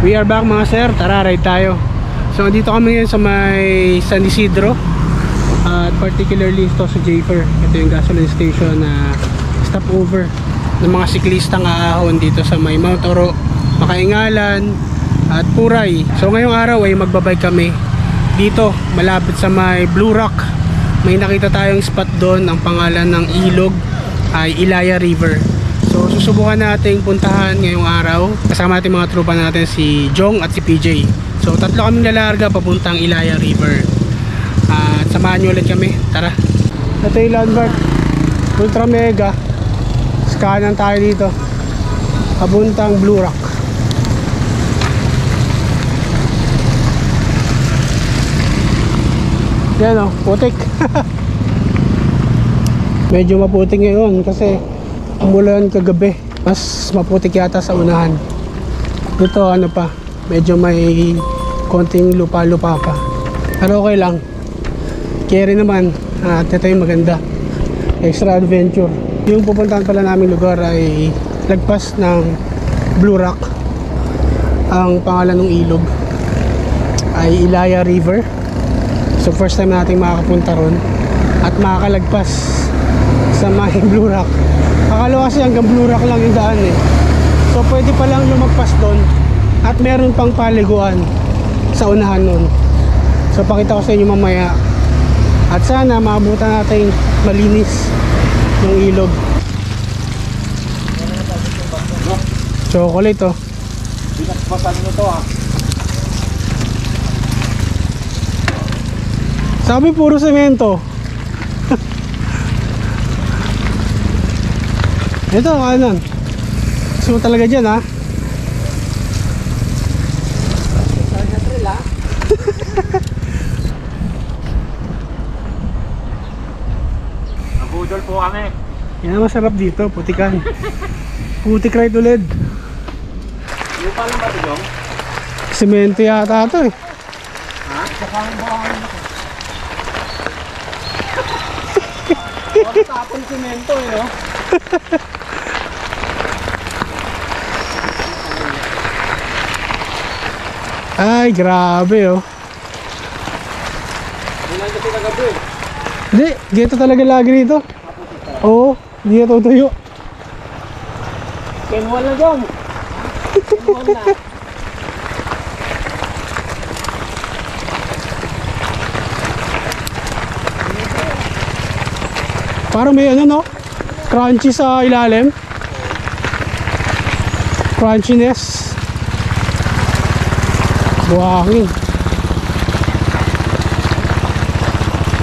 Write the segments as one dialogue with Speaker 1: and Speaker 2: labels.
Speaker 1: We are back mga sir, tara ride tayo. So dito kami ngayon sa may San Isidro, at particularly ito sa Jayfer. Ito yung gasoline station na stopover ng mga siklistang aahon dito sa may Mount Oro, Makaingalan at Puray. So ngayong araw ay magbabike kami dito malapit sa may Blue Rock. May nakita tayong spot doon, ang pangalan ng ilog ay Ilaya River. So susubukan nating puntahan ngayong araw. Kasama natin mga tropa natin, si Jong at si PJ. So tatlo kaming lalarga papuntang Ilaya River. At samahan nyo ulit kami. Tara. Ito yung landmark, Ultra Mega. Scanan tayo dito papuntang Blue Rock. Yan o, putik. Medyo maputik ngayon kasi umulan kagabi. Mas maputik yata sa unahan. Dito ano pa, medyo may konting lupa-lupa pa. Pero okay lang. Carry naman. At ito yung maganda, extra adventure. Yung pupuntahan pala naming lugar ay lagpas ng Blue Rock. Ang pangalan ng ilog ay Ilaya River. So first time nating makakapunta ron at makakalagpas sa may Blue Rock. Akala kasi hanggang Blue Rock lang yung daan eh. So pwede palang lumagpas doon at meron pang paliguan sa unahan nun. So pakita ko sa inyo mamaya. At sana maabutan natin malinis yung ilog. Chocolate oh.
Speaker 2: Pinakpasan mo to ah.
Speaker 1: Sabi puro semento. Ito kanan. Gusto talaga dyan ha.
Speaker 2: Nabudol po kami.
Speaker 1: Yan ang masarap dito, putikan. Putik ride ulit.
Speaker 2: Yung palang ba ito, Jong?
Speaker 1: Semento yata ito eh.
Speaker 2: Ha? Sakang buhangan ako. Huwag tapon semento eh, no?
Speaker 1: Ay, grabe oh.
Speaker 2: Ilan kasi kagabi?
Speaker 1: Hindi, dito talaga lagi rito. Oo, hindi na tutuyo.
Speaker 2: Kenwal na, Jong. Kenwal na.
Speaker 1: Parang may ano no? Crunchy sa ilalim. Crunchiness. Buhangin.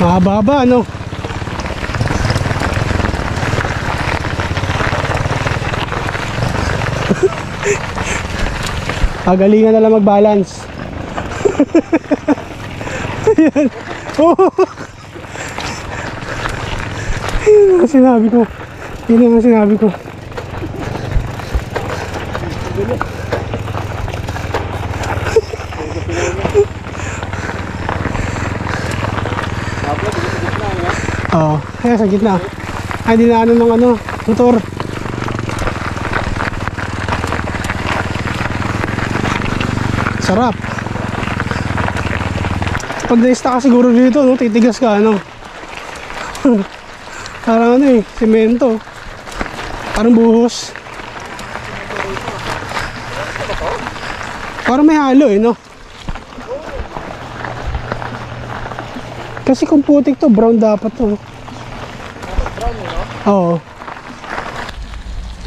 Speaker 1: Mahaba-haba ano? Pagalingan na lang mag-balance. Ayan. Oh. Yun ang sinabi ko. Yun ang sinabi ko. Oo, kaya sa gitna. Ay, dinaanan ng ano, motor. Sarap. Pag na-stuck ka siguro dito, no, titigas ka, ano. Parang ano eh, semento. Parang buhos. Parang may halo eh, no? Kasi kung putik to, brown dapat to.
Speaker 2: Brown eh, no?
Speaker 1: Oo.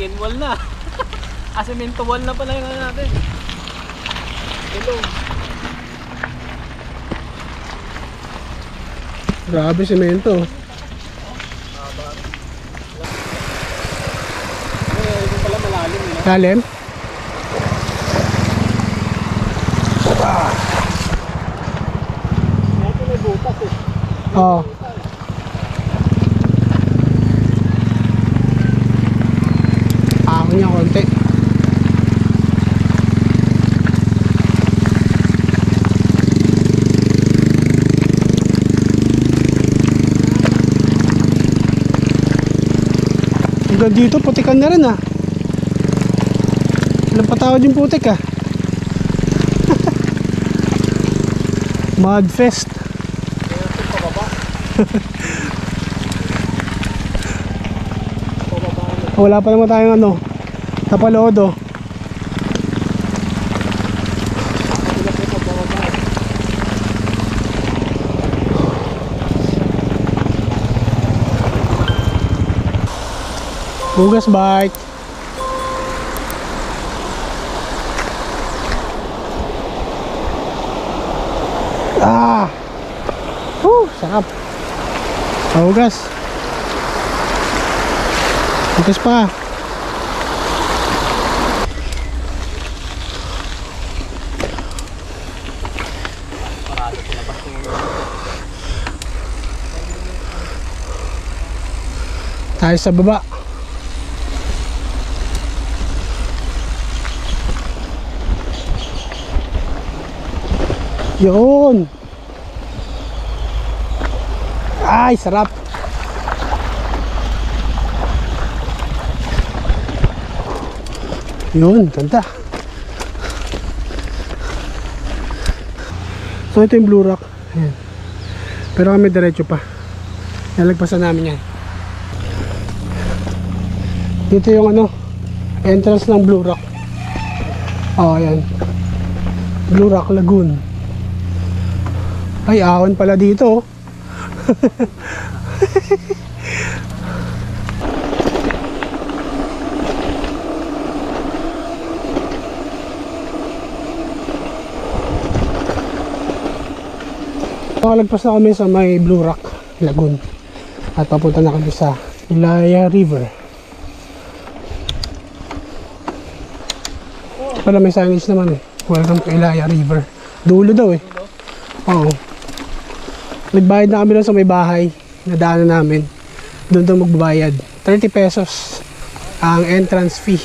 Speaker 2: Kenwal na. Semento wall na pala yung ano natin. Hello.
Speaker 1: Grabe, semento.
Speaker 2: Yung pala malalim, no?
Speaker 1: Lalim?
Speaker 2: Ito may butas eh.
Speaker 1: Oo. Ako niya konti. Hanggang dito, putikan na rin ah. Walang patawad yung putik ah. Mudfest. Wala pa naman tayong ano, napalodo. Hugas bike. Sarap. Hugas. Hugas pa. Tayo sa baba. Yun. Ay, sarap. Yun, ganda. So ito yung Blue Rock. Ayan. Pero kami diretso pa. Nalagpasan namin yan. Dito yung ano, entrance ng Blue Rock. Oh, ayan. Blue Rock Lagoon. Ay, ahon pala dito. Nakalagpas na kami sa may Blue Rock Lagoon at papunta na kami sa Ilaya River. Pala may signage naman eh, welcome to Ilaya River. Dulo daw eh. Oo. Nagbayad na kami lang sa may bahay na daanan namin. Doon daw magbabayad 30 pesos ang entrance fee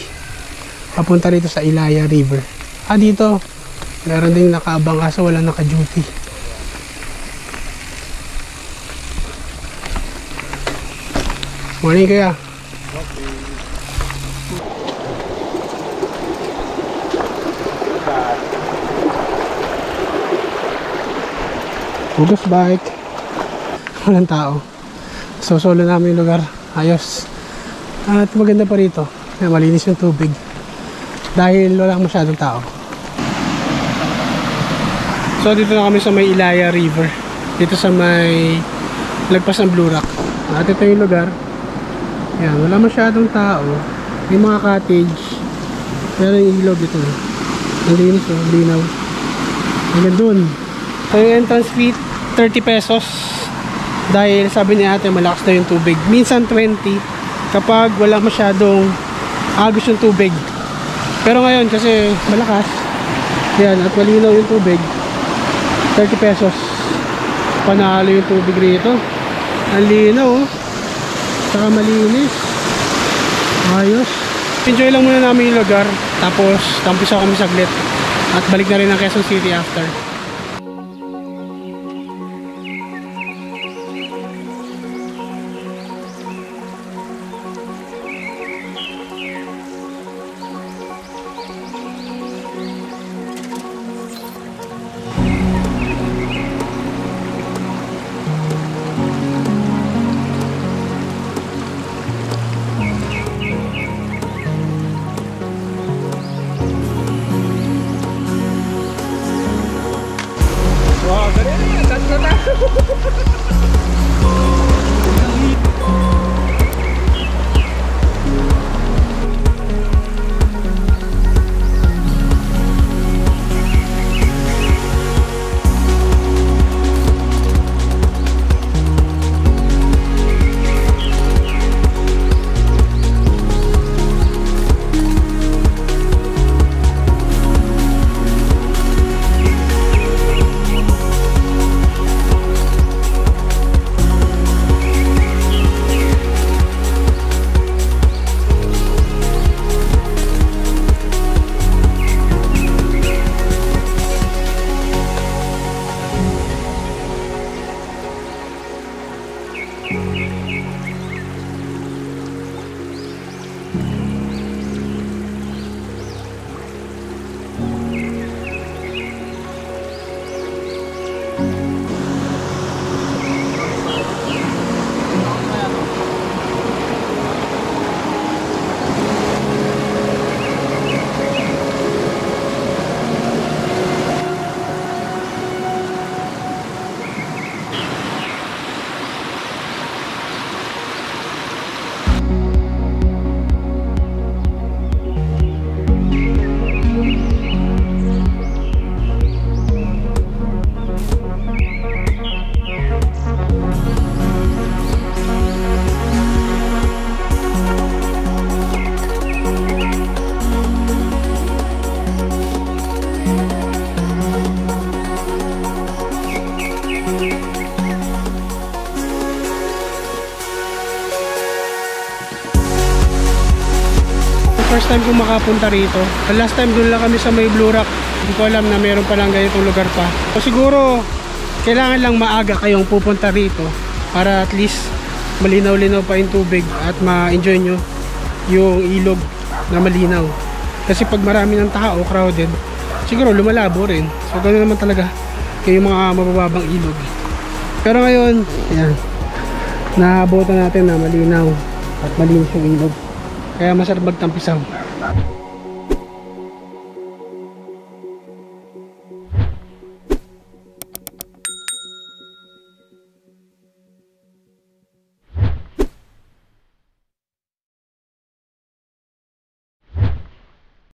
Speaker 1: papunta rito sa Ilaya River. Dito meron ding nakaabang kaso wala naka-duty. Morning kaya. Hugas bike. Walang tao. So solo namin yung lugar. Ayos. At maganda pa rito. Malinis yung tubig. Dahil walang masyadong tao. So dito na kami sa may Ilaya River. Dito sa may lagpas ng Blue Rock. At ito yung lugar. Yan, wala masyadong tao. May mga cottage. Meron yung ilog dito. Ang linis, linaw. Hanggang dun. So yung entrance fee 30 pesos dahil sabi ni ate malakas na yung tubig. Minsan 20 kapag wala masyadong agos yung tubig. Pero ngayon kasi malakas yan at malinaw yung tubig, 30 pesos. Panalo yung tubig rito. Ang linaw oh. Saka malinis. Ayos. Enjoy lang muna namin yung lugar. Tapos tampisa kami saglit at balik na rin ang Quezon City after. time kong makapunta rito. Last time doon lang kami sa may Blue Rock. Hindi ko alam na meron palang ganitong lugar pa. So siguro kailangan lang maaga kayong pupunta rito para at least malinaw-linaw pa yung tubig at ma-enjoy nyo yung ilog na malinaw. Kasi pag marami ng tao, crowded, siguro lumalabo rin. So ganoon naman talaga yung mga mabababang ilog. Pero ngayon, ayan, naabutan natin na malinaw at malinis yung ilog. Kaya masarap magtampisaw.